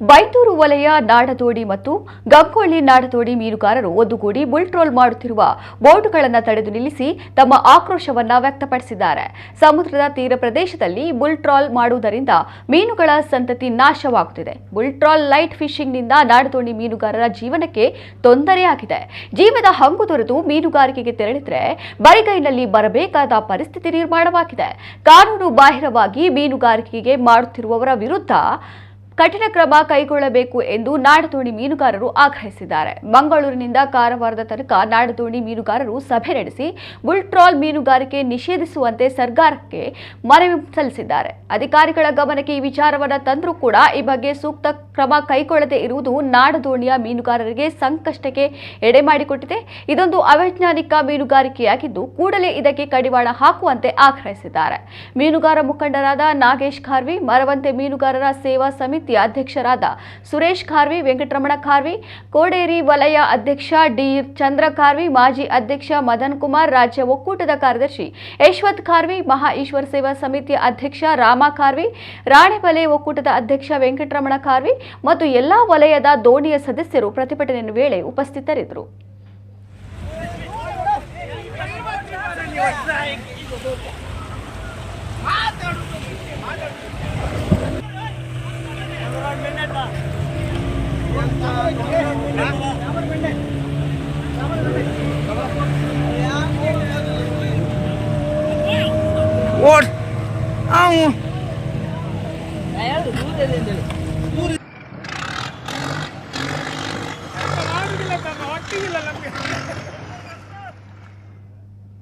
ಬೈಂದೂರು ವಲಯ ನಾಡತೋಡಿ ಮತ್ತು ಗಂಗೊಳ್ಳಿ ನಾಡತೋಡಿ ಮೀನುಗಾರರು ಒಂದುಗೂಡಿ ಬುಲ್ ಟ್ರೋಲ್ ಮಾಡುತ್ತಿರುವ ಬೋಟುಗಳನ್ನು ತಡೆದು ನಿಲ್ಲಿಸಿ ತಮ್ಮ ಆಕ್ರೋಶವನ್ನ ವ್ಯಕ್ತಪಡಿಸಿದ್ದಾರೆ. ಸಮುದ್ರದ ತೀರ ಪ್ರದೇಶದಲ್ಲಿ ಬುಲ್ ಟ್ರೋಲ್ ಮಾಡುವುದರಿಂದ ಮೀನುಗಳ ಸಂತತಿ ನಾಶವಾಗುತ್ತಿದೆ. ಬುಲ್ ಟ್ರೋಲ್ ಲೈಟ್ ಫಿಶಿಂಗ್ನಿಂದ ನಾಡತೋಡಿ ಮೀನುಗಾರರ ಜೀವನಕ್ಕೆ ತೊಂದರೆಯಾಗಿದೆ. ಜೀವದ ಹಂಗು ತೊರೆದು ಮೀನುಗಾರಿಕೆಗೆ ತೆರಳಿದ್ರೆ ಬರಿಗೈನಲ್ಲಿ ಬರಬೇಕಾದ ಪರಿಸ್ಥಿತಿ ನಿರ್ಮಾಣವಾಗಿದೆ. ಕಾನೂನು ಬಾಹಿರವಾಗಿ ಮೀನುಗಾರಿಕೆಗೆ ಮಾಡುತ್ತಿರುವವರ ವಿರುದ್ಧ ಕಠಿಣ ಕ್ರಮ ಕೈಗೊಳ್ಳಬೇಕು ಎಂದು ನಾಡತೋಡಿ ಮೀನುಗಾರರು ಆಗ್ರಹಿಸಿದ್ದಾರೆ. ಮಂಗಳೂರಿನಿಂದ ಕಾರವಾರದ ತನಕ ನಾಡತೋಡಿ ಮೀನುಗಾರರು ಸಭೆ ನಡೆಸಿ ಬುಲ್ ಟ್ರೋಲ್ ಮೀನುಗಾರಿಕೆ ನಿಷೇಧಿಸುವಂತೆ ಸರ್ಕಾರಕ್ಕೆ ಮನವಿ ಸಲ್ಲಿಸಿದ್ದಾರೆ. ಅಧಿಕಾರಿಗಳ ಗಮನಕ್ಕೆ ಈ ವಿಚಾರವನ್ನು ತಂದರೂ ಕೂಡ ಈ ಬಗ್ಗೆ ಸೂಕ್ತ ಕ್ರಮ ಕೈಗೊಳ್ಳದೇ ಇರುವುದು ನಾಡದೋಣಿಯ ಮೀನುಗಾರರಿಗೆ ಸಂಕಷ್ಟಕ್ಕೆ ಎಡೆ ಮಾಡಿಕೊಟ್ಟಿದೆ. ಇದೊಂದು ಅವೈಜ್ಞಾನಿಕ ಮೀನುಗಾರಿಕೆಯಾಗಿದ್ದು ಕೂಡಲೇ ಇದಕ್ಕೆ ಕಡಿವಾಣ ಹಾಕುವಂತೆ ಆಗ್ರಹಿಸಿದ್ದಾರೆ. ಮೀನುಗಾರ ಮುಖಂಡರಾದ ನಾಗೇಶ್ ಖಾರ್ವಿ, ಮರವಂತೆ ಮೀನುಗಾರರ ಸೇವಾ ಸಮಿತಿ ಅಧ್ಯಕ್ಷರಾದ ಸುರೇಶ್ ಖಾರ್ವಿ, ವೆಂಕಟರಮಣ ಖಾರ್ವಿ, ಕೋಡೇರಿ ವಲಯ ಅಧ್ಯಕ್ಷ ಡಿ ಚಂದ್ರ ಖಾರ್ವಿ, ಮಾಜಿ ಅಧ್ಯಕ್ಷ ಮದನ್ ಕುಮಾರ್, ರಾಜ್ಯ ಒಕ್ಕೂಟದ ಕಾರ್ಯದರ್ಶಿ ಯಶವಂತ್ ಖಾರ್ವಿ, ಮಹಾ ಈಶ್ವರ ಸೇವಾ ಸಮಿತಿಯ ಅಧ್ಯಕ್ಷ ರಾಮ ಖಾರ್ವಿ, ರಾಣೆಬೆಲೆ ಒಕ್ಕೂಟದ ಅಧ್ಯಕ್ಷ ವೆಂಕಟರಮಣ ಖಾರ್ವಿ ಮತ್ತು ಎಲ್ಲಾ ವಲಯದ ದೋಣಿಯ ಸದಸ್ಯರು ಪ್ರತಿಭಟನೆ ವೇಳೆ ಉಪಸ್ಥಿತರಿದ್ದರು. ಒಟ್ಟಿಗಿಲ್ಲ ನಮಗೆ